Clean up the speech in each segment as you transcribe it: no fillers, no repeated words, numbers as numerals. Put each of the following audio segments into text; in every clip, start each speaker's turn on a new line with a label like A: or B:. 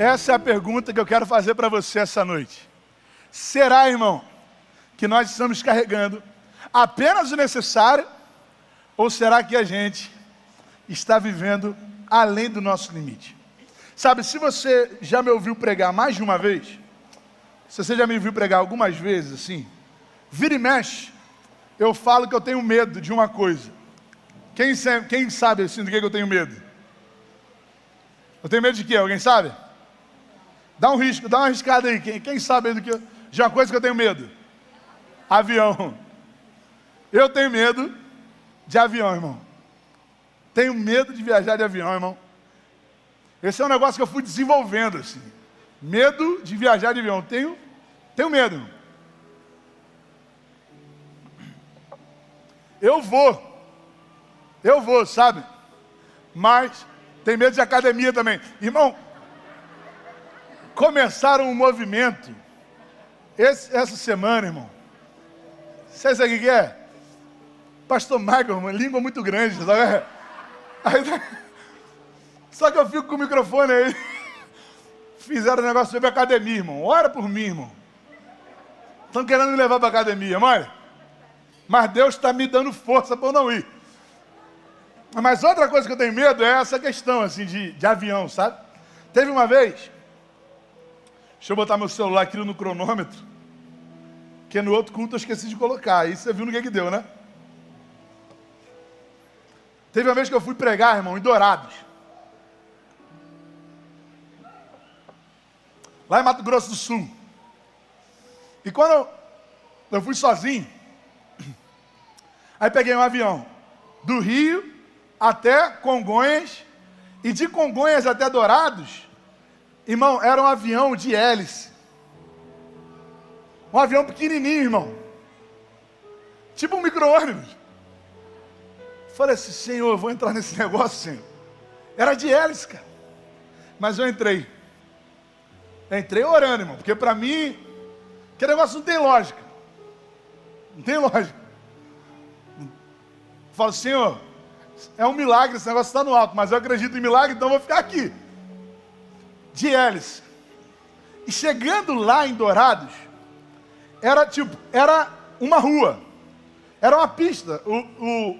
A: Essa é a pergunta que eu quero fazer para você essa noite. Será, irmão, que nós estamos carregando apenas o necessário? Ou será que a gente está vivendo além do nosso limite? Sabe, se você já me ouviu pregar mais de uma vez, se você já me ouviu pregar algumas vezes, assim, vira e mexe, eu falo que eu tenho medo de uma coisa. Quem sabe assim do que eu tenho medo? Eu tenho medo de quê? Alguém sabe? Dá uma arriscada aí. Quem sabe do que de uma coisa que eu tenho medo? Avião. Eu tenho medo de avião, irmão. Tenho medo de viajar de avião, irmão. Esse é um negócio que eu fui desenvolvendo, assim. Medo de viajar de avião. Tenho medo, irmão. Eu vou, sabe? Mas tenho medo de academia também. Irmão, começaram um movimento essa semana, irmão. Você sabe o que é? Pastor Michael, uma língua muito grande, sabe? Só que eu fico com o microfone aí. Fizeram um negócio sobre academia, irmão. Ora por mim, irmão. Estão querendo me levar para academia, mãe. Mas Deus está me dando força para eu não ir. Mas outra coisa que eu tenho medo é essa questão, assim, de avião, sabe? Teve uma vez... Deixa eu botar meu celular aqui no cronômetro, que no outro culto eu esqueci de colocar. Aí você viu no que deu, né? Teve uma vez que eu fui pregar, irmão, em Dourados. Lá em Mato Grosso do Sul. E quando eu fui sozinho, aí peguei um avião do Rio até Congonhas, e de Congonhas até Dourados, irmão, era um avião de hélice. Um avião pequenininho, irmão. Tipo um micro-ônibus. Falei assim, Senhor, eu vou entrar nesse negócio, Senhor. Era de hélice, cara. Mas eu entrei. Entrei orando, irmão. Porque para mim, aquele negócio não tem lógica. Não tem lógica. Falo, Senhor, é um milagre, esse negócio está no alto. Mas eu acredito em milagre, então eu vou ficar aqui. De hélice. E chegando lá em Dourados, era uma rua, era uma pista.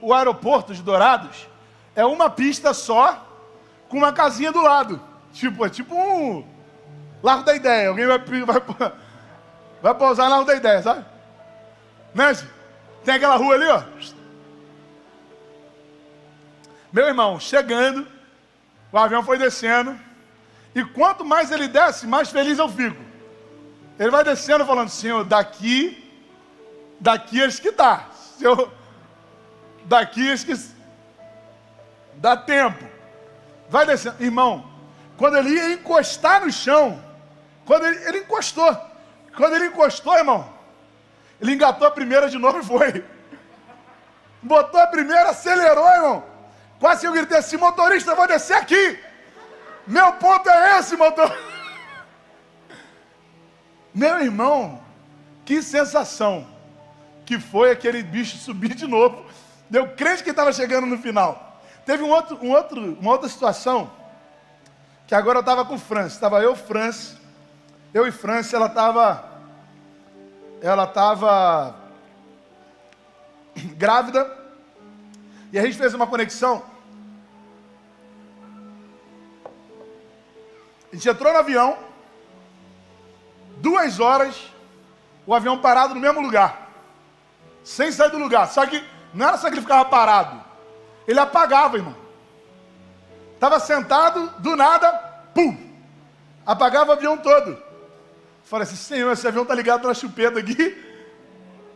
A: O aeroporto de Dourados é uma pista só, com uma casinha do lado. É tipo um Largo da Ideia. Alguém vai pousar no Largo da Ideia, sabe? Né? Tem aquela rua ali, ó. Meu irmão, chegando, o avião foi descendo. E quanto mais ele desce, mais feliz eu fico. Ele vai descendo falando, Senhor, daqui eles que dá. Senhor, daqui eles que dá tempo. Vai descendo. Irmão, quando ele ia encostar no chão, quando ele encostou. Quando ele encostou, irmão, ele engatou a primeira de novo e foi. Botou a primeira, acelerou, irmão. Quase que eu gritei assim, motorista, eu vou descer aqui. Meu ponto é esse, motor. Meu irmão, que sensação que foi aquele bicho subir de novo. Eu crente que estava chegando no final. Teve uma outra situação, que agora eu estava com o França. Estava eu e França, ela estava grávida, e a gente fez uma conexão. A gente entrou no avião, 2 horas, o avião parado no mesmo lugar, sem sair do lugar. Só que não era só que ele ficava parado, ele apagava, irmão. Estava sentado, do nada, pum, apagava o avião todo. Falei assim, Senhor, esse avião está ligado na chupeta aqui,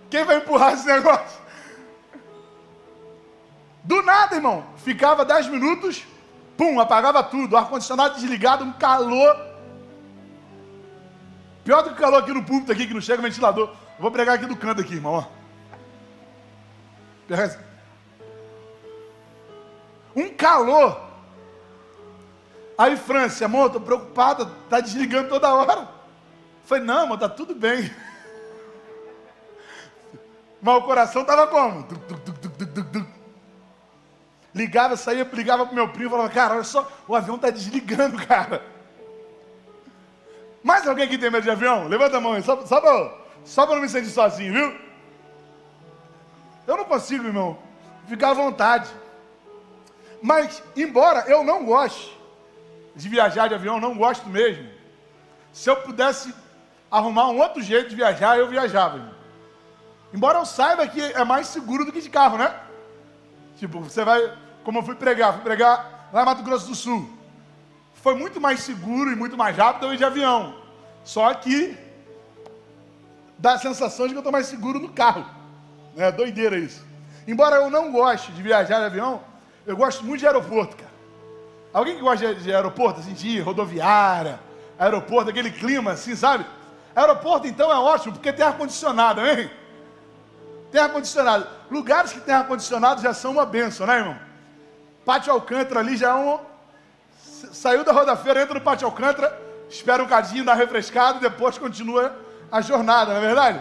A: quem vai empurrar esse negócio? Do nada, irmão, ficava 10 minutos, pum, apagava tudo, o ar-condicionado desligado, um calor. Pior do que o calor aqui no púlpito, aqui, que não chega ventilador. Eu vou pregar aqui do canto aqui, irmão, ó. Um calor. Aí, França, amor, tô preocupada, tá desligando toda hora. Falei, não, amor, tá tudo bem. Mas o coração tava como? Ligava, saía, ligava pro meu primo, falava, cara, olha só, o avião tá desligando, cara. Mais alguém que tem medo de avião? Levanta a mão aí, só para não me sentir sozinho, viu? Eu não consigo, irmão, ficar à vontade. Mas, embora eu não goste de viajar de avião, não gosto mesmo. Se eu pudesse arrumar um outro jeito de viajar, eu viajava, irmão. Embora eu saiba que é mais seguro do que de carro, né? Tipo, você vai, como eu fui pregar lá em Mato Grosso do Sul. Foi muito mais seguro e muito mais rápido eu ir de avião. Só que dá a sensação de que eu estou mais seguro no carro. É doideira isso. Embora eu não goste de viajar de avião, eu gosto muito de aeroporto, cara. Alguém que gosta de aeroporto, assim, de ir, rodoviária, aeroporto, aquele clima assim, sabe? Aeroporto, então, é ótimo, porque tem ar-condicionado, hein? Tem ar-condicionado. Lugares que tem ar-condicionado já são uma bênção, né, irmão? Pátio Alcântara ali já é um... Saiu da roda-feira, entra no Pátio Alcântara, espera um cadinho, dá refrescado, e depois continua a jornada, não é verdade?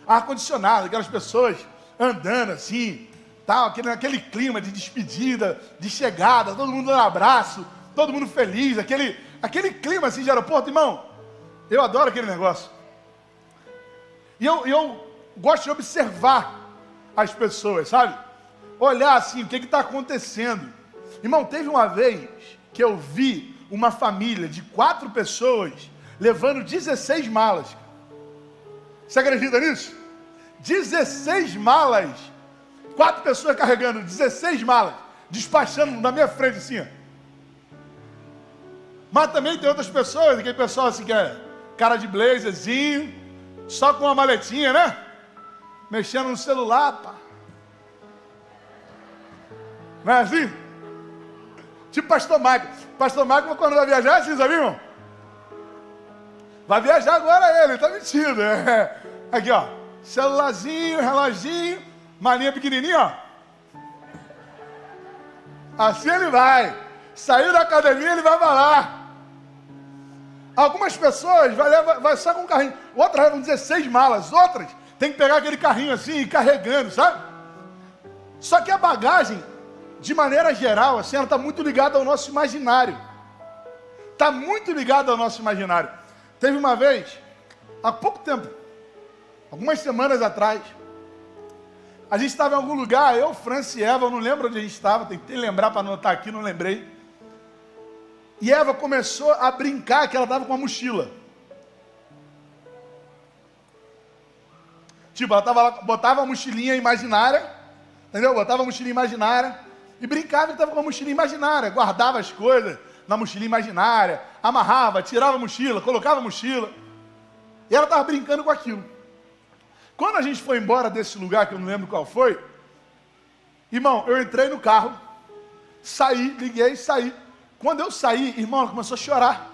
A: Ar-condicionado, aquelas pessoas andando assim, tal, aquele clima de despedida, de chegada, todo mundo dando abraço, todo mundo feliz, aquele clima assim de aeroporto, irmão, eu adoro aquele negócio. E eu gosto de observar as pessoas, sabe? Olhar assim, o que está acontecendo. Irmão, teve uma vez que eu vi uma família de 4 pessoas levando 16 malas. Você acredita nisso? 16 malas. 4 pessoas carregando 16 malas, despachando na minha frente assim, ó. Mas também tem outras pessoas, aquele pessoal assim que é cara de blazerzinho, só com uma maletinha, né? Mexendo no celular, pá. Não é assim? Tipo Pastor Michael. Pastor Michael, quando vai viajar, é assim, sabe, irmão? Vai viajar agora ele tá mentindo. É. Aqui, ó. Celularzinho, reloginho, malinha pequenininha, ó. Assim ele vai. Saiu da academia, ele vai falar. Algumas pessoas vai só com um carrinho. Outras levam 16 malas. Outras tem que pegar aquele carrinho assim e ir carregando, sabe? Só que a bagagem, de maneira geral, assim, ela está muito ligada ao nosso imaginário. Está muito ligada ao nosso imaginário. Teve uma vez, há pouco tempo, algumas semanas atrás, a gente estava em algum lugar, eu, França e Eva, eu não lembro onde a gente estava, tentei lembrar para anotar aqui, não lembrei. E Eva começou a brincar que ela estava com uma mochila. Tipo, ela tava lá, botava a mochilinha imaginária, entendeu? Botava a mochilinha imaginária e brincava que estava com a mochilinha imaginária. Guardava as coisas na mochilinha imaginária, amarrava, tirava a mochila, colocava a mochila. E ela estava brincando com aquilo. Quando a gente foi embora desse lugar, que eu não lembro qual foi, irmão, eu entrei no carro, saí, liguei, saí. Quando eu saí, irmão, ela começou a chorar.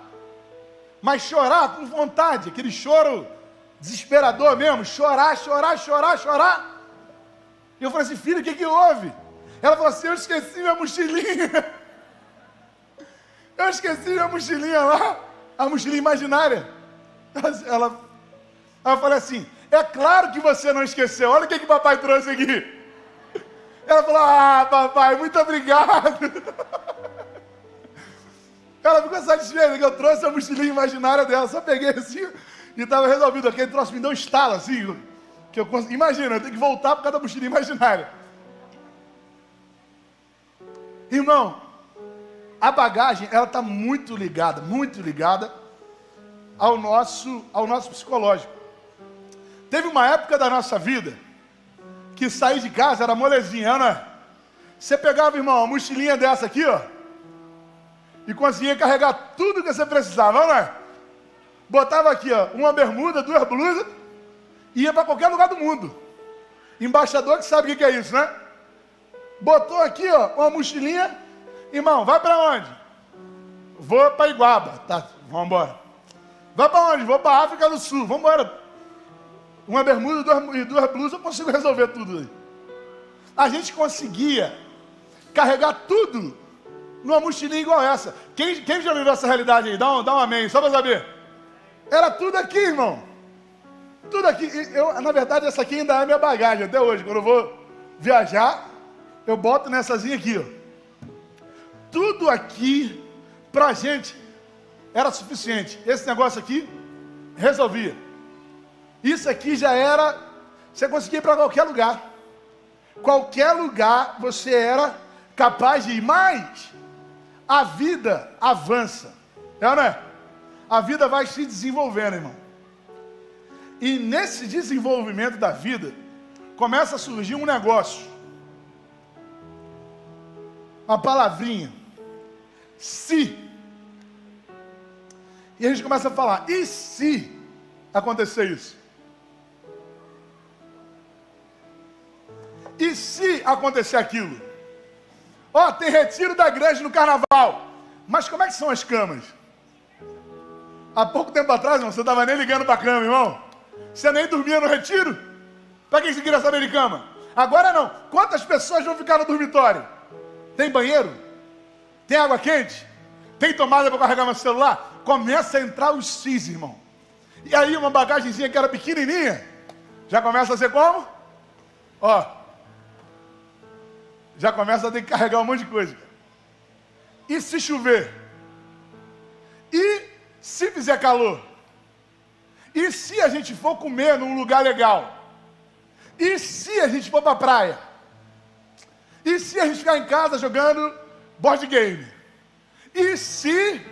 A: Mas chorar com vontade, aquele choro desesperador mesmo, chorar. E eu falei assim, filho, o que houve? Ela falou assim, eu esqueci minha mochilinha. Eu esqueci minha mochilinha lá, a mochilinha imaginária. Ela falou assim, é claro que você não esqueceu, olha o que papai trouxe aqui. Ela falou, papai, muito obrigado. Ela ficou satisfeita que eu trouxe a mochilinha imaginária dela, só peguei assim e estava resolvido. Aquele troço me deu um estalo assim, que eu consegui. Imagina, eu tenho que voltar por causa da mochilinha imaginária. Irmão, a bagagem, ela está muito ligada ao nosso psicológico. Teve uma época da nossa vida que sair de casa era molezinha, né? Você pegava, irmão, uma mochilinha dessa aqui, ó, e conseguia carregar tudo que você precisava, não é? Botava aqui, ó, uma bermuda, 2 blusas, e ia para qualquer lugar do mundo. Embaixador que sabe o que é isso, né? Botou aqui, ó, uma mochilinha, irmão, vai para onde? Vou para Iguaba, tá, vamos embora. Vai para onde? Vou para África do Sul, vamos embora. Uma bermuda e 2 blusas, eu consigo resolver tudo aí. A gente conseguia carregar tudo numa mochilinha igual essa. Quem já viveu essa realidade aí? Dá um amém, só para saber. Era tudo aqui, irmão. Tudo aqui. Na verdade, essa aqui ainda é minha bagagem até hoje. Quando eu vou viajar, eu boto nessazinha aqui, ó. Tudo aqui para a gente era suficiente. Esse negócio aqui resolvia. Isso aqui já era, você conseguia ir para qualquer lugar. Qualquer lugar você era capaz de ir. Mas a vida avança. É ou não é? A vida vai se desenvolvendo, irmão. E nesse desenvolvimento da vida, começa a surgir um negócio. Uma palavrinha. Se. E a gente começa a falar, e se acontecer isso? E se acontecer aquilo? Ó, tem retiro da igreja no carnaval. Mas como é que são as camas? Há pouco tempo atrás, irmão, você não estava nem ligando para a cama, irmão. Você nem dormia no retiro? Para que você queria saber de cama? Agora não. Quantas pessoas vão ficar no dormitório? Tem banheiro? Tem água quente? Tem tomada para carregar meu celular? Começa a entrar os cis, irmão. E aí uma bagagenzinha que era pequenininha, já começa a ser como? Ó. Já começa a ter que carregar um monte de coisa. E se chover? E se fizer calor? E se a gente for comer num lugar legal? E se a gente for para a praia? E se a gente ficar em casa jogando board game? E se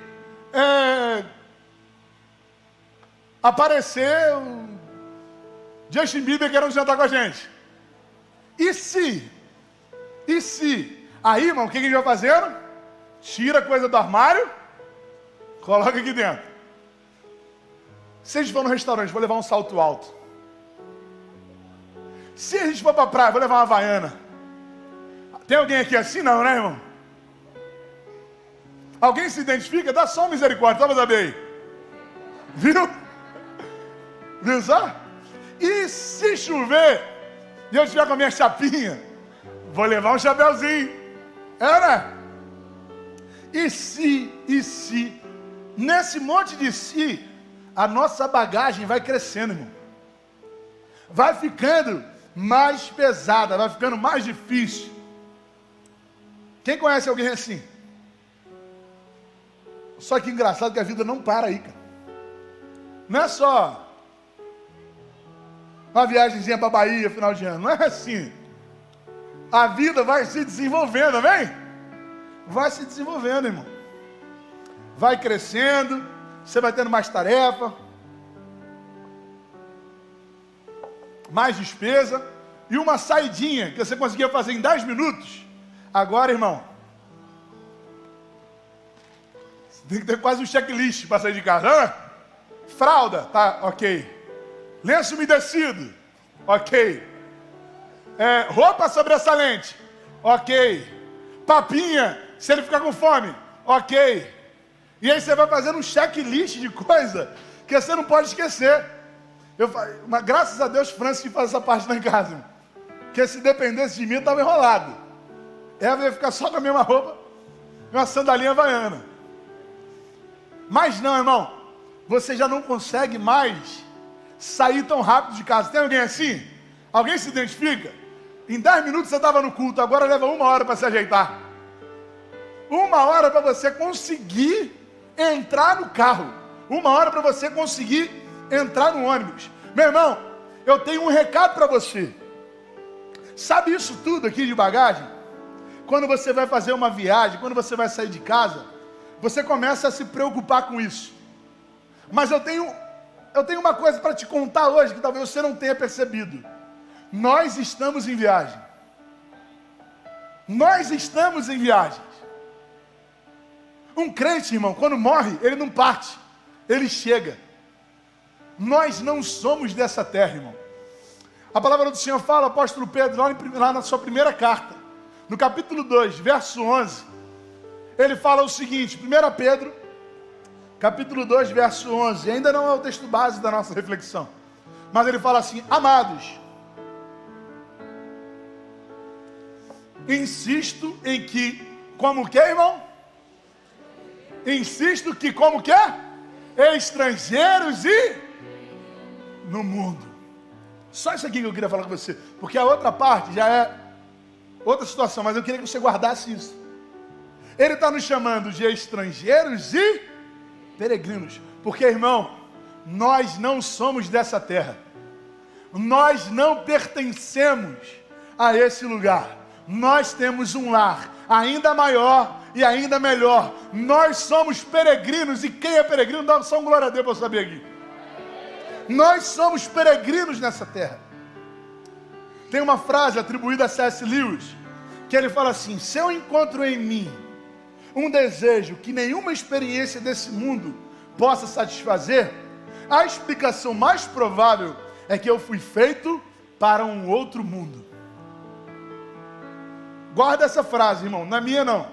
A: aparecer um Justin Bieber querendo jantar com a gente? E se? E se? Aí, irmão, o que a gente vai fazendo? Tira a coisa do armário, coloca aqui dentro. Se a gente for no restaurante, vou levar um salto alto. Se a gente for para a praia, vou levar uma havaiana. Tem alguém aqui assim? Não, né, irmão? Alguém se identifica? Dá só misericórdia, só para saber aí. Viu? Viu só? E se chover, e eu estiver com a minha chapinha, vou levar um chapéuzinho. É, né? E se, nesse monte de si, a nossa bagagem vai crescendo, irmão. Vai ficando mais pesada, vai ficando mais difícil. Quem conhece alguém assim? Só que engraçado que a vida não para aí, cara. Não é só uma viagemzinha para Bahia, final de ano. Não é assim. A vida vai se desenvolvendo, amém? Vai se desenvolvendo, irmão. Vai crescendo, você vai tendo mais tarefa, mais despesa, e uma saidinha que você conseguia fazer em 10 minutos. Agora, irmão, você tem que ter quase um checklist para sair de casa. Né? Fralda, tá, ok. Lenço umedecido, ok. Roupa sobressalente, ok. Papinha, se ele ficar com fome, ok. E aí você vai fazendo um checklist de coisa que você não pode esquecer. Mas graças a Deus, Francis que faz essa parte lá em casa, irmão. Porque se dependesse de mim, eu estava enrolado. Ela ia ficar só com a mesma roupa e uma sandalinha havaiana. Mas não, irmão, você já não consegue mais sair tão rápido de casa. Tem alguém assim? Alguém se identifica? Em 10 minutos você estava no culto, agora leva 1 hora para se ajeitar. 1 hora para você conseguir entrar no carro. 1 hora para você conseguir entrar no ônibus. Meu irmão, eu tenho um recado para você. Sabe isso tudo aqui de bagagem? Quando você vai fazer uma viagem, quando você vai sair de casa, você começa a se preocupar com isso. Mas eu tenho uma coisa para te contar hoje que talvez você não tenha percebido. Nós estamos em viagem. Nós estamos em viagem. Um crente, irmão, quando morre, ele não parte, ele chega. Nós não somos dessa terra, irmão. A palavra do Senhor fala, apóstolo Pedro, lá na sua primeira carta, no capítulo 2, verso 11, ele fala o seguinte, 1 Pedro, capítulo 2, verso 11, ainda não é o texto base da nossa reflexão, mas ele fala assim, amados, insisto em que, como que, irmão? Insisto que, como que? Estrangeiros e no mundo. Só isso aqui que eu queria falar com você, porque a outra parte já é outra situação, mas eu queria que você guardasse isso. Ele está nos chamando de estrangeiros e peregrinos. Porque, irmão, nós não somos dessa terra. Nós não pertencemos a esse lugar. Nós temos um lar ainda maior e ainda melhor. Nós somos peregrinos. E quem é peregrino, dá só um glória a Deus para eu saber aqui. Nós somos peregrinos nessa terra. Tem uma frase atribuída a C.S. Lewis, que ele fala assim: se eu encontro em mim um desejo que nenhuma experiência desse mundo possa satisfazer, a explicação mais provável é que eu fui feito para um outro mundo. Guarda essa frase, irmão, não é minha não.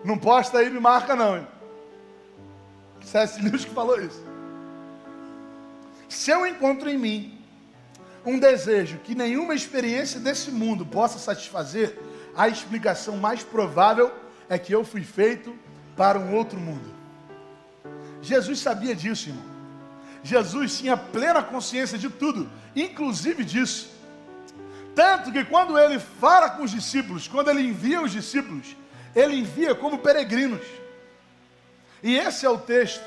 A: Não posta aí, me marca não, hein? C.S. Lewis que falou isso. Se eu encontro em mim um desejo que nenhuma experiência desse mundo possa satisfazer, a explicação mais provável é que eu fui feito para um outro mundo. Jesus sabia disso, irmão. Jesus tinha plena consciência de tudo, inclusive disso. Tanto que quando ele fala com os discípulos, quando ele envia os discípulos, ele envia como peregrinos. E esse é o texto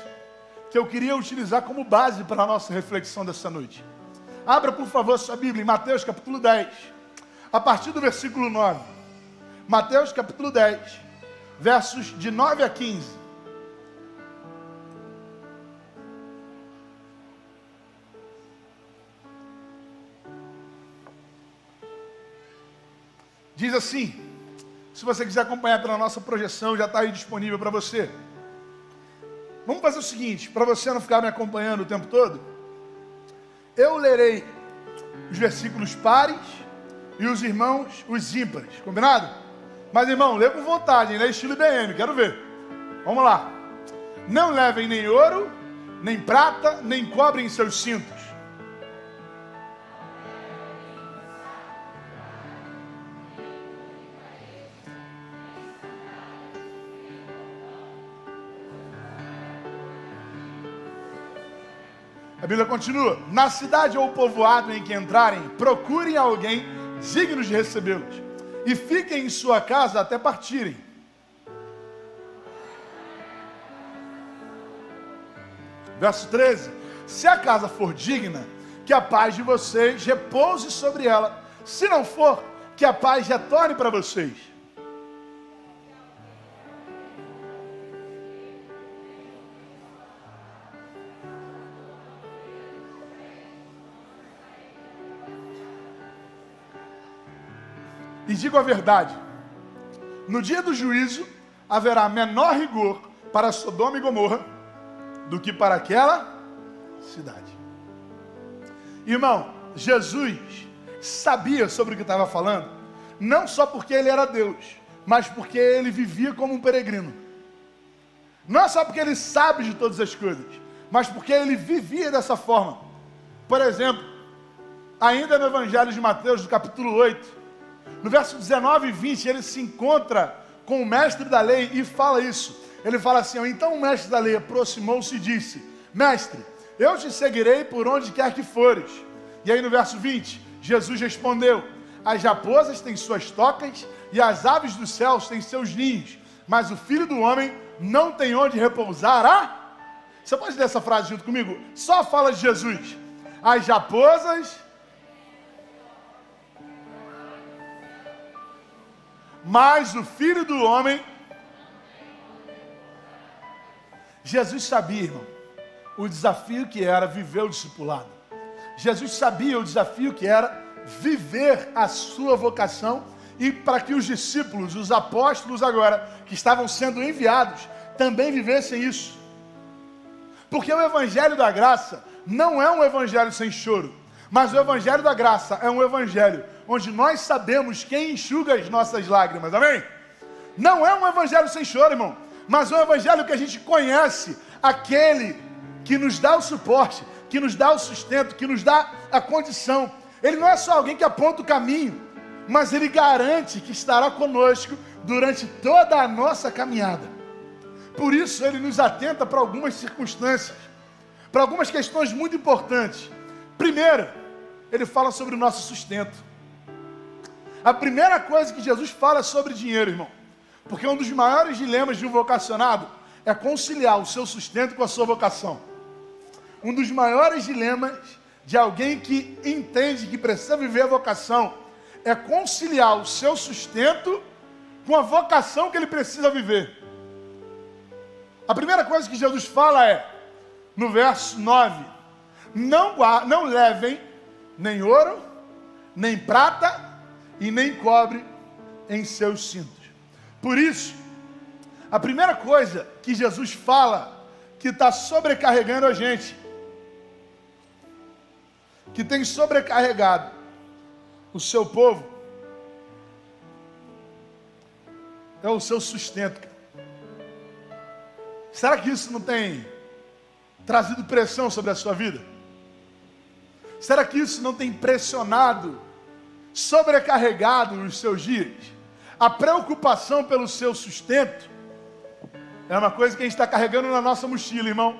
A: que eu queria utilizar como base para a nossa reflexão dessa noite. Abra, por favor, sua Bíblia em Mateus capítulo 10, a partir do versículo 9. Mateus capítulo 10, versos de 9 a 15. Diz assim, se você quiser acompanhar pela nossa projeção, já está aí disponível para você. Vamos fazer o seguinte, para você não ficar me acompanhando o tempo todo, eu lerei os versículos pares e os irmãos os ímpares, combinado? Mas, irmão, lê com vontade, né? Estilo IBM, quero ver. Vamos lá. Não levem nem ouro, nem prata, nem cobre em seus cintos. A Bíblia continua: na cidade ou povoado em que entrarem, procurem alguém digno de recebê-los, e fiquem em sua casa até partirem. Verso 13: se a casa for digna, que a paz de vocês repouse sobre ela. Se não for, que a paz retorne para vocês. E digo a verdade, no dia do juízo haverá menor rigor para Sodoma e Gomorra do que para aquela cidade. Irmão, Jesus sabia sobre o que estava falando, não só porque ele era Deus, mas porque ele vivia como um peregrino. Não é só porque ele sabe de todas as coisas, mas porque ele vivia dessa forma. Por exemplo, ainda no Evangelho de Mateus, no capítulo 8, no verso 19 e 20, ele se encontra com o mestre da lei e fala isso. Ele fala assim: então o mestre da lei aproximou-se e disse: mestre, eu te seguirei por onde quer que fores. E aí no verso 20, Jesus respondeu: as raposas têm suas tocas e as aves dos céus têm seus ninhos, mas o Filho do Homem não tem onde repousar. Você pode ler essa frase junto comigo? Só fala de Jesus. As raposas, mas o Filho do Homem. Jesus sabia, irmão, o desafio que era viver o discipulado. Jesus sabia o desafio que era viver a sua vocação, e para que os discípulos, os apóstolos agora, que estavam sendo enviados, também vivessem isso. Porque o Evangelho da Graça não é um evangelho sem choro, mas o Evangelho da Graça é um evangelho onde nós sabemos quem enxuga as nossas lágrimas, amém? Não é um evangelho sem choro, irmão, mas é um evangelho que a gente conhece, aquele que nos dá o suporte, que nos dá o sustento, que nos dá a condição. Ele não é só alguém que aponta o caminho, mas ele garante que estará conosco durante toda a nossa caminhada. Por isso ele nos atenta para algumas circunstâncias, para algumas questões muito importantes. Primeiro, ele fala sobre o nosso sustento. A primeira coisa que Jesus fala é sobre dinheiro, irmão. Porque um dos maiores dilemas de um vocacionado é conciliar o seu sustento com a sua vocação. Um dos maiores dilemas de alguém que entende que precisa viver a vocação é conciliar o seu sustento com a vocação que ele precisa viver. A primeira coisa que Jesus fala é, no verso 9, não levem nem ouro, nem prata e nem cobre em seus cintos. Por isso, a primeira coisa que Jesus fala que está sobrecarregando a gente, que tem sobrecarregado o seu povo, é o seu sustento. Será que isso não tem trazido pressão sobre a sua vida? Será que isso não tem pressionado, sobrecarregado os seus dias? A preocupação pelo seu sustento é uma coisa que a gente está carregando na nossa mochila, irmão.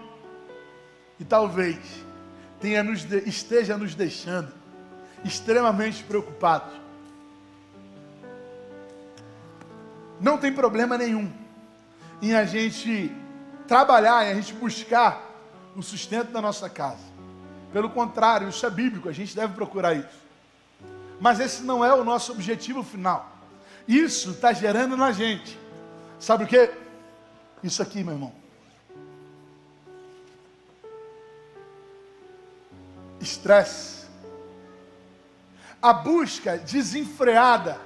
A: E talvez esteja nos deixando extremamente preocupados. Não tem problema nenhum em a gente trabalhar, em a gente buscar o sustento da nossa casa. Pelo contrário, isso é bíblico, a gente deve procurar isso. Mas esse não é o nosso objetivo final. Isso está gerando na gente, sabe o quê? Isso aqui, meu irmão. Estresse. A busca desenfreada,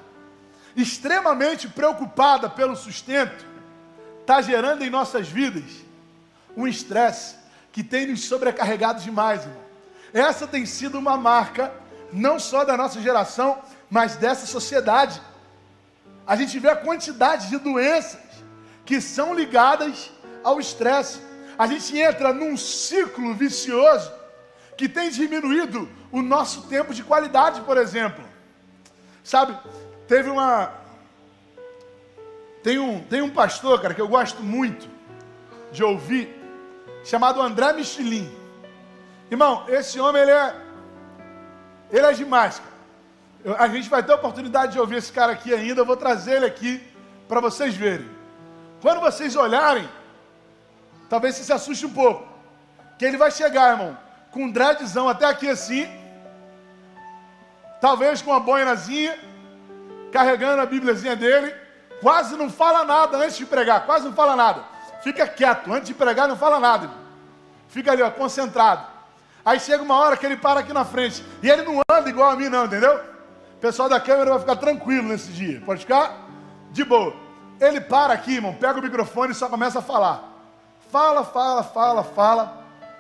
A: extremamente preocupada pelo sustento, está gerando em nossas vidas um estresse que tem nos sobrecarregado demais, irmão. Essa tem sido uma marca, não só da nossa geração, mas dessa sociedade. A gente vê a quantidade de doenças que são ligadas ao estresse. A gente entra num ciclo vicioso que tem diminuído o nosso tempo de qualidade, por exemplo. Sabe, tem um pastor, cara, que eu gosto muito de ouvir, chamado André Michelin. Irmão, esse homem, ele é demais, cara. A gente vai ter a oportunidade de ouvir esse cara aqui ainda, eu vou trazer ele aqui para vocês verem. Quando vocês olharem, talvez você se assuste um pouco, que ele vai chegar, irmão, com um dreadzão até aqui assim, talvez com uma boinazinha, carregando a bíbliazinha dele, quase não fala nada antes de pregar, quase não fala nada. Fica quieto, antes de pregar não fala nada, irmão. Fica ali, ó, concentrado. Aí chega uma hora que ele para aqui na frente, e ele não anda igual a mim não, entendeu? O pessoal da câmera vai ficar tranquilo nesse dia, pode ficar de boa. Ele para aqui, irmão, pega o microfone e só começa a falar. Fala.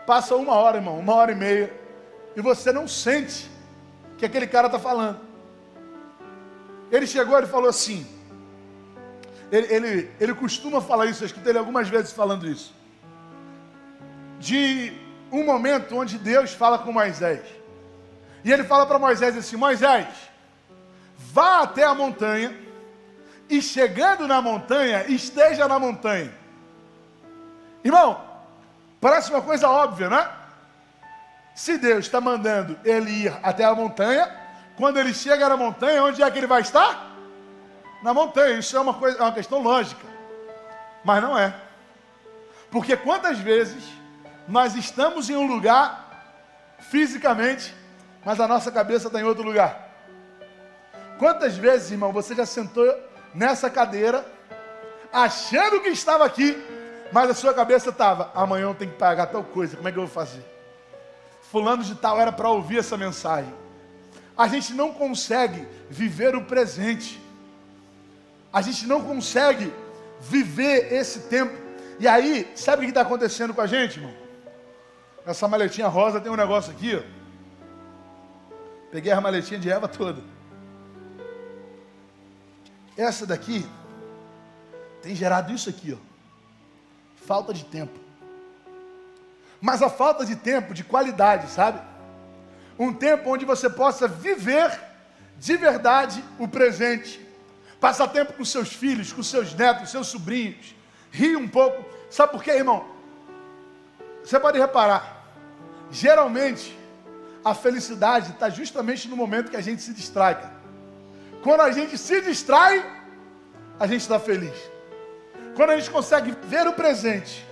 A: Passa 1 hora, irmão, 1h30, e você não sente que aquele cara está falando. Ele chegou, ele falou assim, ele costuma falar isso, eu escutei ele algumas vezes falando isso, de um momento onde Deus fala com Moisés, e ele fala para Moisés assim, Moisés, vá até a montanha, e chegando na montanha, esteja na montanha. Irmão, parece uma coisa óbvia, né? Se Deus está mandando ele ir até a montanha, quando ele chega na montanha, onde é que ele vai estar? Na montanha. Isso é uma questão lógica. Mas não é. Porque quantas vezes nós estamos em um lugar fisicamente, mas a nossa cabeça está em outro lugar? Quantas vezes, irmão, você já sentou nessa cadeira, achando que estava aqui, mas a sua cabeça estava, amanhã eu tenho que pagar tal coisa, como é que eu vou fazer? Fulano de tal era para ouvir essa mensagem. A gente não consegue viver o presente. A gente não consegue viver esse tempo. E aí, sabe o que está acontecendo com a gente, irmão? Essa maletinha rosa tem um negócio aqui, ó. Peguei a maletinha de Eva toda. Essa daqui tem gerado isso aqui, ó. Falta de tempo. Mas a falta de tempo de qualidade, sabe? Um tempo onde você possa viver de verdade o presente. Passar tempo com seus filhos, com seus netos, seus sobrinhos. Rir um pouco. Sabe por quê, irmão? Você pode reparar. Geralmente, a felicidade está justamente no momento que a gente se distrai, cara. Quando a gente se distrai, a gente está feliz. Quando a gente consegue ver o presente,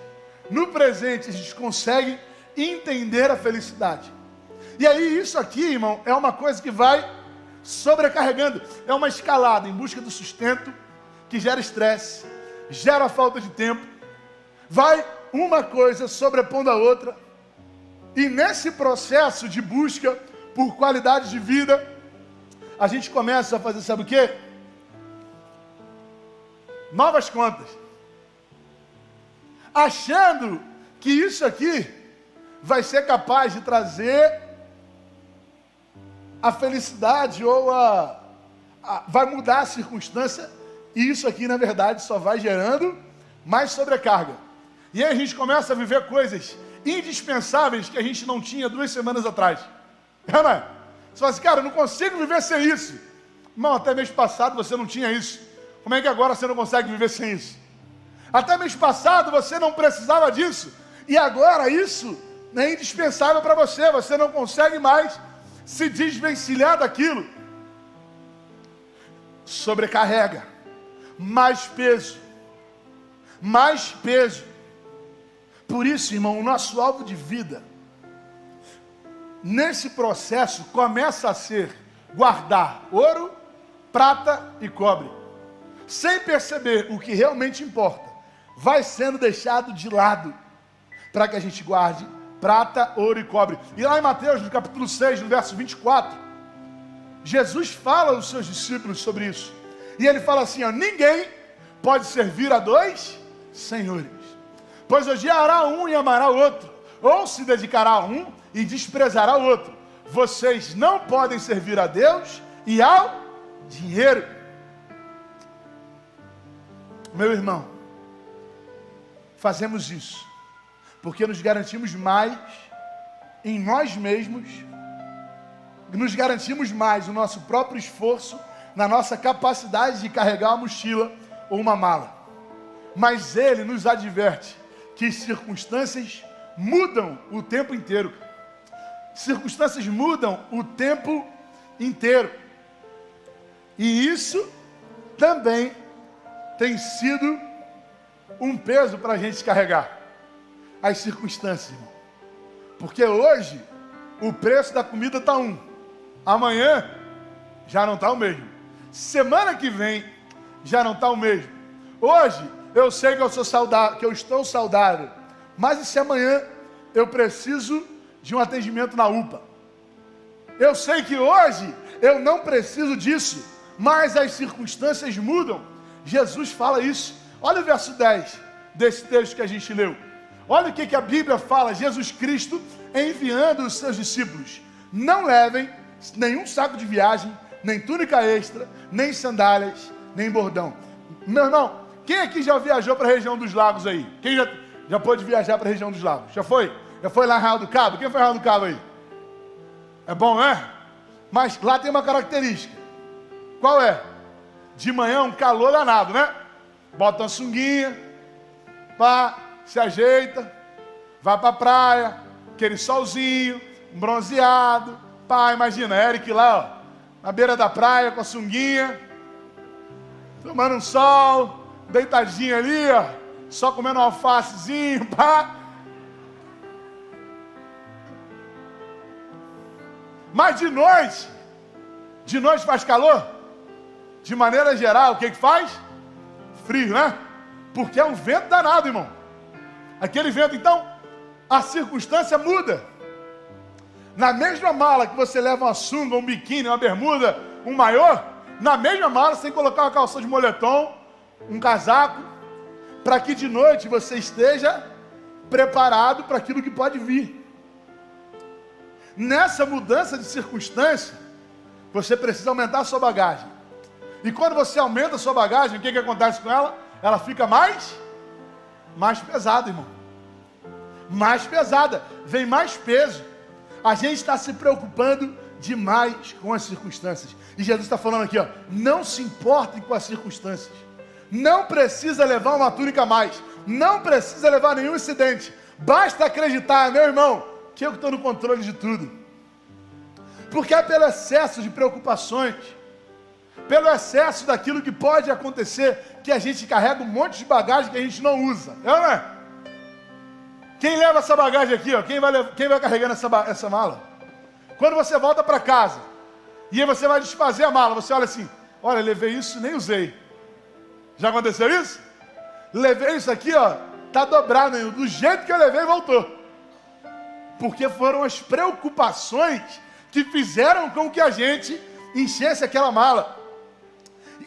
A: no presente a gente consegue entender a felicidade. E aí isso aqui, irmão, é uma coisa que vai sobrecarregando. É uma escalada em busca do sustento, que gera estresse, gera falta de tempo. Vai uma coisa sobrepondo a outra. E nesse processo de busca por qualidade de vida, a gente começa a fazer, sabe o quê? Novas contas. Achando que isso aqui vai ser capaz de trazer a felicidade ou vai mudar a circunstância, e isso aqui na verdade só vai gerando mais sobrecarga. E aí a gente começa a viver coisas indispensáveis que a gente não tinha 2 semanas atrás. Não é? Você fala assim, cara, eu não consigo viver sem isso. Irmão, até mês passado você não tinha isso. Como é que agora você não consegue viver sem isso? Até mês passado você não precisava disso. E agora isso é indispensável para você. Você não consegue mais se desvencilhar daquilo. Sobrecarrega. Mais peso. Mais peso. Por isso, irmão, o nosso alvo de vida, nesse processo, começa a ser guardar ouro, prata e cobre. Sem perceber o que realmente importa, vai sendo deixado de lado, para que a gente guarde prata, ouro e cobre. E lá em Mateus, no capítulo 6, no verso 24, Jesus fala aos seus discípulos sobre isso. E ele fala assim, ó, ninguém pode servir a 2 senhores. Pois odiará um e amará o outro, ou se dedicará a um e desprezará o outro. Vocês não podem servir a Deus e ao dinheiro. Meu irmão, fazemos isso porque nos garantimos mais em nós mesmos, nos garantimos mais o nosso próprio esforço, na nossa capacidade de carregar uma mochila ou uma mala. Mas ele nos adverte que circunstâncias mudam o tempo inteiro. Circunstâncias mudam o tempo inteiro. E isso também tem sido um peso para a gente carregar. As circunstâncias, irmão. Porque hoje o preço da comida está um. Amanhã já não está o mesmo. Semana que vem já não está o mesmo. Hoje eu sei que eu sou saudável, que eu estou saudável, mas e se amanhã eu preciso de um atendimento na UPA? Eu sei que hoje eu não preciso disso, mas as circunstâncias mudam. Jesus fala isso. Olha o verso 10 desse texto que a gente leu. Olha o que a Bíblia fala. Jesus Cristo enviando os seus discípulos: não levem nenhum saco de viagem, nem túnica extra, nem sandálias, nem bordão. Meu irmão, quem aqui já viajou para a região dos lagos aí? Quem já pôde viajar para a região dos lagos? Já foi? Já foi lá em Arraial do Cabo? Quem foi em Arraial do Cabo aí? É bom, né? Mas lá tem uma característica. Qual é? De manhã um calor danado, né? Bota uma sunguinha, pá, se ajeita, vai para a praia, aquele solzinho, um bronzeado, pá, imagina, Eric lá, ó, na beira da praia com a sunguinha, tomando um sol, deitadinho ali, ó, só comendo um alfacezinho, pá. Mas de noite faz calor? De maneira geral, o que faz? Frio, né? Porque é um vento danado, irmão. Aquele vento, então, a circunstância muda. Na mesma mala que você leva uma sunga, um biquíni, uma bermuda, um maiô, na mesma mala você tem que colocar uma calça de moletom, um casaco, para que de noite você esteja preparado para aquilo que pode vir. Nessa mudança de circunstância, você precisa aumentar a sua bagagem. E quando você aumenta a sua bagagem, o que acontece com ela? Ela fica mais pesada, irmão. Mais pesada, vem mais peso. A gente está se preocupando demais com as circunstâncias. E Jesus está falando aqui, ó, não se importem com as circunstâncias. Não precisa levar uma túnica a mais. Não precisa levar nenhum incidente. Basta acreditar, meu irmão, que eu estou no controle de tudo. Porque é pelo excesso de preocupações, pelo excesso daquilo que pode acontecer, que a gente carrega um monte de bagagem que a gente não usa. É ou não é? Quem leva essa bagagem aqui, ó? Quem vai carregando essa mala? Quando você volta para casa, e aí você vai desfazer a mala, você olha assim, olha, levei isso e nem usei. Já aconteceu isso? Levei isso aqui, ó, tá dobrado, do jeito que eu levei, voltou. Porque foram as preocupações que fizeram com que a gente enchesse aquela mala.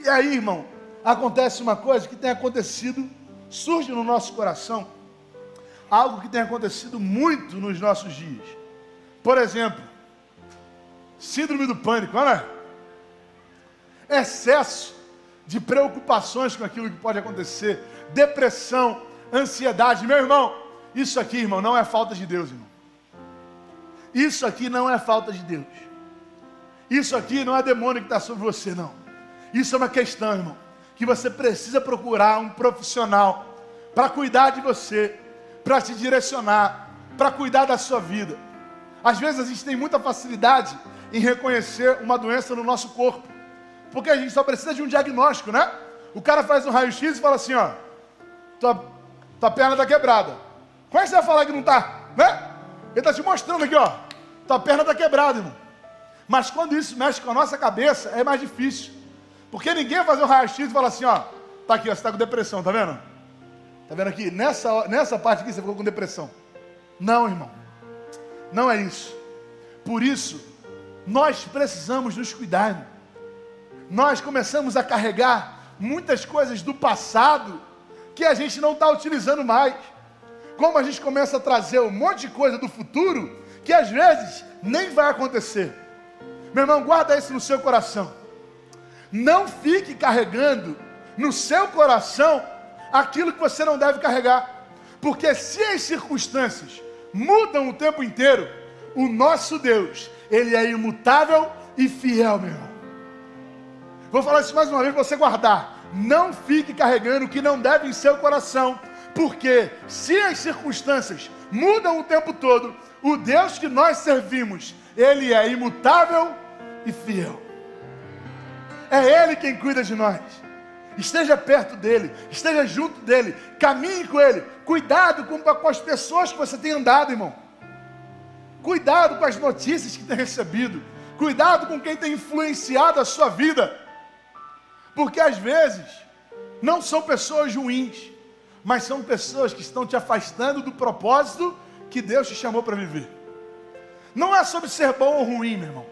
A: E aí, irmão, acontece uma coisa que tem acontecido, surge no nosso coração, algo que tem acontecido muito nos nossos dias. Por exemplo, síndrome do pânico, olha, excesso de preocupações com aquilo que pode acontecer, depressão, ansiedade. Meu irmão, isso aqui, irmão, não é falta de Deus, irmão. Isso aqui não é falta de Deus. Isso aqui não é demônio que está sobre você, não. Isso é uma questão, irmão, que você precisa procurar um profissional para cuidar de você, para te direcionar, para cuidar da sua vida. Às vezes a gente tem muita facilidade em reconhecer uma doença no nosso corpo, porque a gente só precisa de um diagnóstico, né? O cara faz um raio-x e fala assim, ó, tua perna está quebrada. Como é que você vai falar que não está, né? Ele está te mostrando aqui, ó, tua perna está quebrada, irmão. Mas quando isso mexe com a nossa cabeça, é mais difícil. Porque ninguém vai fazer um raio-x e fala assim, ó, tá aqui, ó, você está com depressão, tá vendo? Tá vendo aqui? Nessa parte aqui você ficou com depressão. Não, irmão. Não é isso. Por isso, nós precisamos nos cuidar, irmão. Nós começamos a carregar muitas coisas do passado que a gente não está utilizando mais. Como a gente começa a trazer um monte de coisa do futuro que às vezes nem vai acontecer. Meu irmão, guarda isso no seu coração. Não fique carregando no seu coração aquilo que você não deve carregar. Porque se as circunstâncias mudam o tempo inteiro, o nosso Deus, Ele é imutável e fiel, meu irmão. Vou falar isso mais uma vez para você guardar. Não fique carregando o que não deve em seu coração. Porque se as circunstâncias mudam o tempo todo, o Deus que nós servimos, Ele é imutável e fiel. É Ele quem cuida de nós. Esteja perto dEle, esteja junto dEle, caminhe com Ele. Cuidado com as pessoas que você tem andado, irmão. Cuidado com as notícias que tem recebido. Cuidado com quem tem influenciado a sua vida. Porque às vezes, não são pessoas ruins, mas são pessoas que estão te afastando do propósito que Deus te chamou para viver. Não é sobre ser bom ou ruim, meu irmão.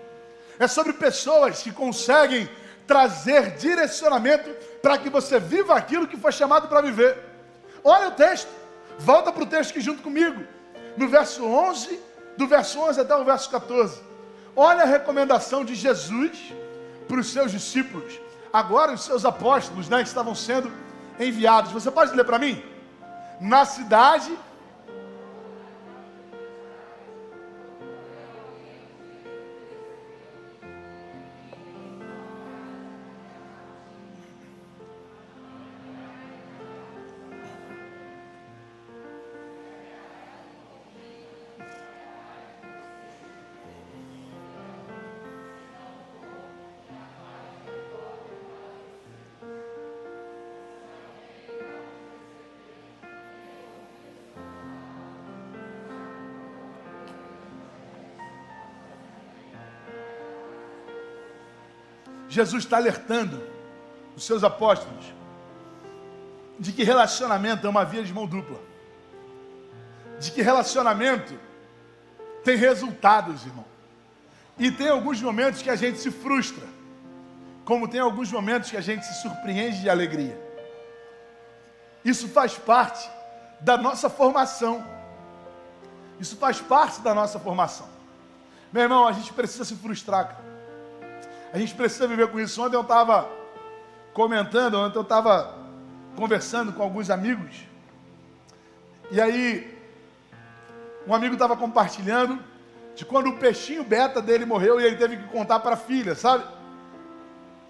A: É sobre pessoas que conseguem trazer direcionamento para que você viva aquilo que foi chamado para viver. Olha o texto. Volta para o texto aqui junto comigo. No verso 11, do verso 11 até o verso 14. Olha a recomendação de Jesus para os seus discípulos. Agora os seus apóstolos, né, que estavam sendo enviados. Você pode ler para mim? Na cidade... Jesus está alertando os seus apóstolos de que relacionamento é uma via de mão dupla. De que relacionamento tem resultados, irmão. E tem alguns momentos que a gente se frustra, como tem alguns momentos que a gente se surpreende de alegria. Isso faz parte da nossa formação. Isso faz parte da nossa formação. Meu irmão, a gente precisa se frustrar, cara. A gente precisa viver com isso. Ontem eu estava conversando com alguns amigos. E aí, um amigo estava compartilhando de quando o peixinho beta dele morreu e ele teve que contar para a filha, sabe?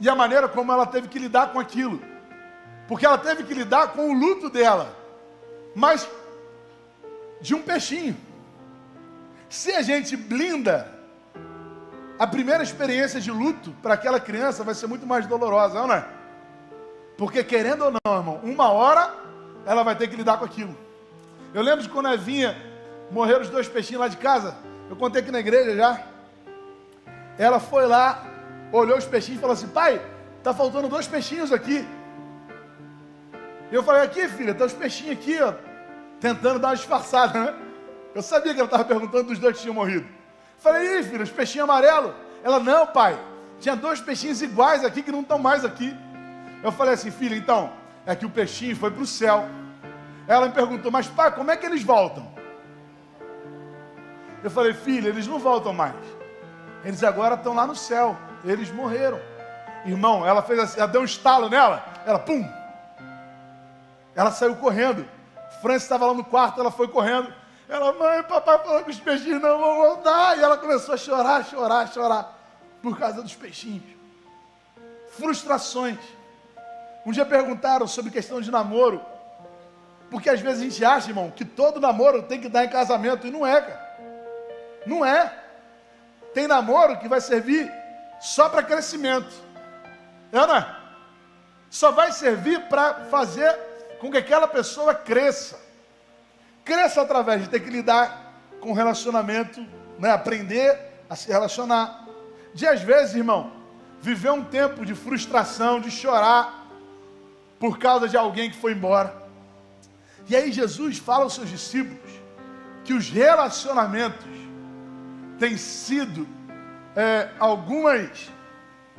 A: E a maneira como ela teve que lidar com aquilo. Porque ela teve que lidar com o luto dela. Mas de um peixinho. Se a gente blinda, a primeira experiência de luto para aquela criança vai ser muito mais dolorosa, não é? Porque querendo ou não, irmão, uma hora ela vai ter que lidar com aquilo. Eu lembro de quando a Evinha morreram os 2 peixinhos lá de casa. Eu contei aqui na igreja já. Ela foi lá, olhou os peixinhos e falou assim: pai, tá faltando 2 peixinhos aqui. E eu falei: aqui, filha, tá os peixinhos aqui, ó, tentando dar uma disfarçada, né? Eu sabia que ela estava perguntando dos 2 que tinham morrido. Falei: ih, filha, os peixinhos amarelos. Ela: não, pai, tinha 2 peixinhos iguais aqui que não estão mais aqui. Eu falei assim: filha, então, é que o peixinho foi para o céu. Ela me perguntou: mas pai, como é que eles voltam? Eu falei: filha, eles não voltam mais. Eles agora estão lá no céu. Eles morreram. Irmão, ela fez assim, ela deu um estalo nela. Ela, pum. Ela saiu correndo. Francis estava lá no quarto, ela foi correndo. Ela: mãe, papai falou que os peixinhos não vão voltar. E ela começou a chorar, chorar, chorar. Por causa dos peixinhos. Frustrações. Um dia perguntaram sobre questão de namoro. Porque às vezes a gente acha, irmão, que todo namoro tem que dar em casamento. E não é, cara. Não é. Tem namoro que vai servir só para crescimento. É, não é? Só vai servir para fazer com que aquela pessoa cresça. Cresça através de ter que lidar com relacionamento, né? Aprender a se relacionar. De às vezes, irmão, viver um tempo de frustração, de chorar por causa de alguém que foi embora. E aí Jesus fala aos seus discípulos que os relacionamentos têm sido,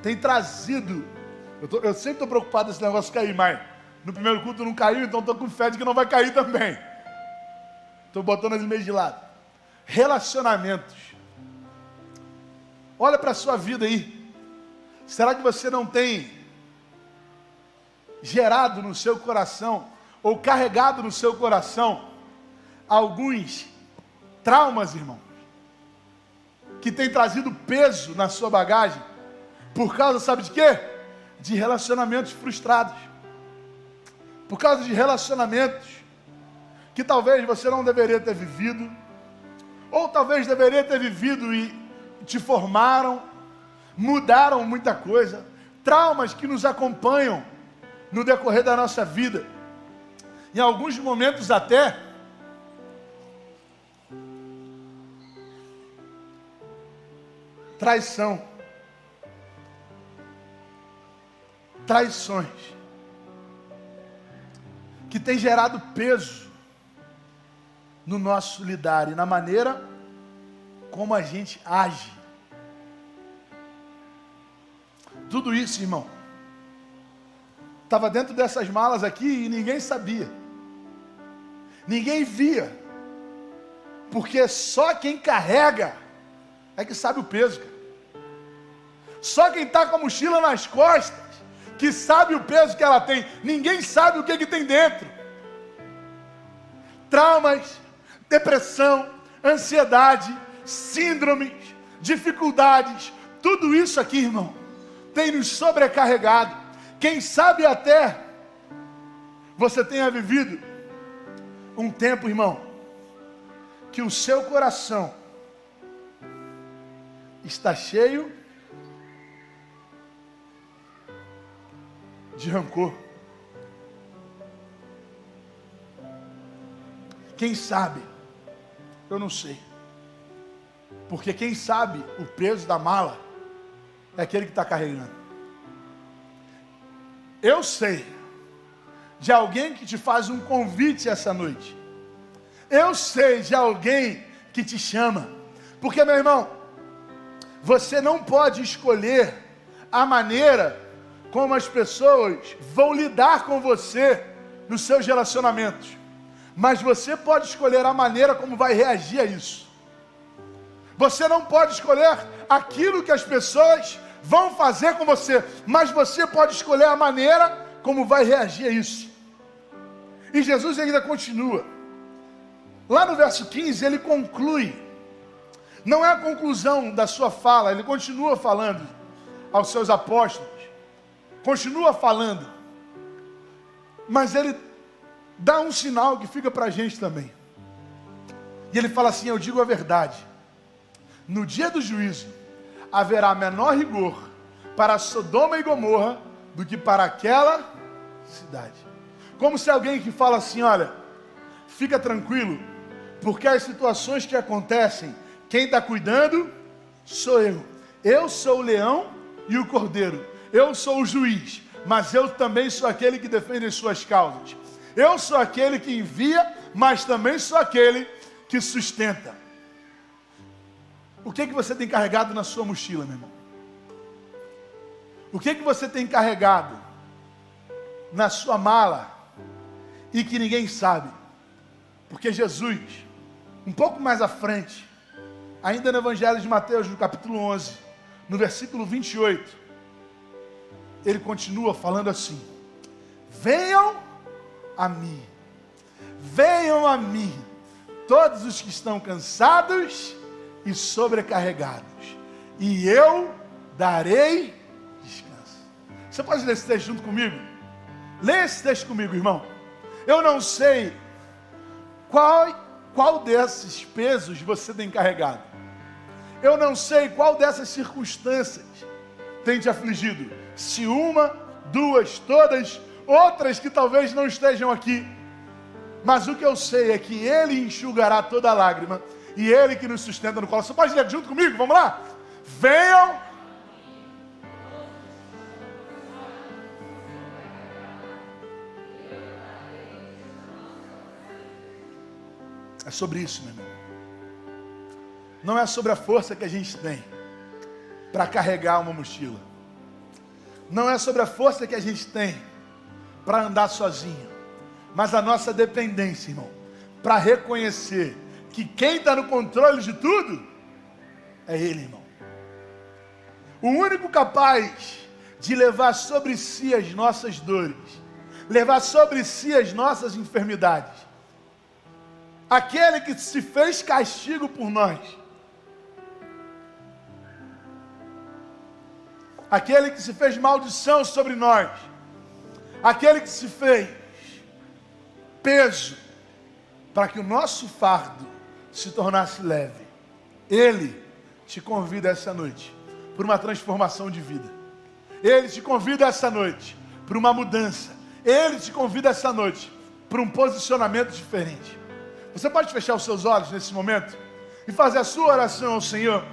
A: têm trazido, eu sempre estou preocupado desse negócio cair, mas no primeiro culto não caiu, então estou com fé de que não vai cair também. Estou botando as e-mails de lado. Relacionamentos. Olha para a sua vida aí. Será que você não tem gerado no seu coração, ou carregado no seu coração, alguns traumas, irmão, que tem trazido peso na sua bagagem, por causa, sabe de quê? De relacionamentos frustrados, por causa de relacionamentos que talvez você não deveria ter vivido, ou talvez deveria ter vivido e te formaram, mudaram muita coisa, traumas que nos acompanham no decorrer da nossa vida, em alguns momentos até traição, traições, que tem gerado peso no nosso lidar e na maneira como a gente age. Tudo isso, irmão, estava dentro dessas malas aqui e ninguém sabia, ninguém via, porque só quem carrega é que sabe o peso, cara. Só quem está com a mochila nas costas que sabe o peso que ela tem. Ninguém sabe o que tem dentro. Traumas, depressão, ansiedade, síndromes, dificuldades, tudo isso aqui, irmão, tem nos sobrecarregado. Quem sabe até você tenha vivido um tempo, irmão, que o seu coração está cheio de rancor. Quem sabe? Eu não sei. Porque quem sabe o peso da mala é aquele que está carregando. Eu sei de alguém que te faz um convite essa noite. Eu sei de alguém que te chama. Porque, meu irmão, você não pode escolher a maneira como as pessoas vão lidar com você nos seus relacionamentos. Mas você pode escolher a maneira como vai reagir a isso. Você não pode escolher aquilo que as pessoas vão fazer com você, mas você pode escolher a maneira como vai reagir a isso. E Jesus ainda continua. Lá no verso 15, ele conclui. Não é a conclusão da sua fala, ele continua falando aos seus apóstolos. Continua falando. Mas ele dá um sinal que fica para a gente também. E ele fala assim: eu digo a verdade. No dia do juízo, haverá menor rigor para Sodoma e Gomorra do que para aquela cidade. Como se alguém que fala assim, olha, fica tranquilo, porque as situações que acontecem, quem está cuidando sou eu. Eu sou o leão e o cordeiro. Eu sou o juiz, mas eu também sou aquele que defende as suas causas. Eu sou aquele que envia, mas também sou aquele que sustenta. O que você tem carregado na sua mochila, meu irmão? O que você tem carregado na sua mala e que ninguém sabe? Porque Jesus, um pouco mais à frente, ainda no Evangelho de Mateus, no capítulo 11, no versículo 28, ele continua falando assim: venham a mim, todos os que estão cansados e sobrecarregados, e eu darei descanso. Você pode ler esse texto junto comigo? Lê esse texto comigo, irmão. Eu não sei qual desses pesos você tem carregado. Eu não sei qual dessas circunstâncias tem te afligido. Se uma, duas, todas, outras que talvez não estejam aqui. Mas o que eu sei é que Ele enxugará toda lágrima e Ele que nos sustenta no colo. Você pode ler junto comigo? Vamos lá? Venham. É sobre isso, meu irmão. Não é sobre a força que a gente tem para carregar uma mochila. Não é sobre a força que a gente tem para andar sozinho. Mas a nossa dependência, irmão, para reconhecer que quem está no controle de tudo é Ele, irmão. O único capaz de levar sobre si as nossas dores, levar sobre si as nossas enfermidades, aquele que se fez castigo por nós, aquele que se fez maldição sobre nós, aquele que se fez peso para que o nosso fardo se tornasse leve. Ele te convida essa noite para uma transformação de vida. Ele te convida essa noite para uma mudança. Ele te convida essa noite para um posicionamento diferente. Você pode fechar os seus olhos nesse momento e fazer a sua oração ao Senhor?